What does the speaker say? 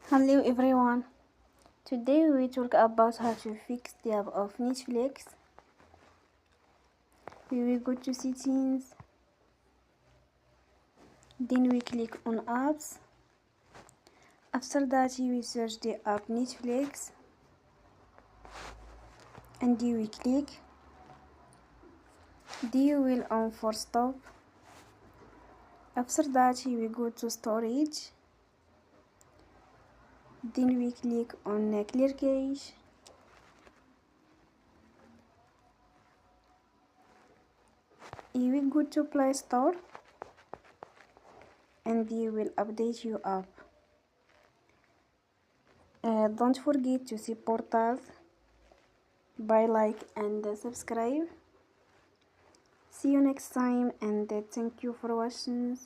Hello everyone. Today we talk about how to fix the app of Netflix. We will go to settings, then we click on apps. After that we search the app Netflix and we click. Then we will on for stop. After that we go to storage. Then we click on clear cache. We go to Play Store and they will update your app. Don't forget to support us by like and subscribe. See you next time and thank you for watching.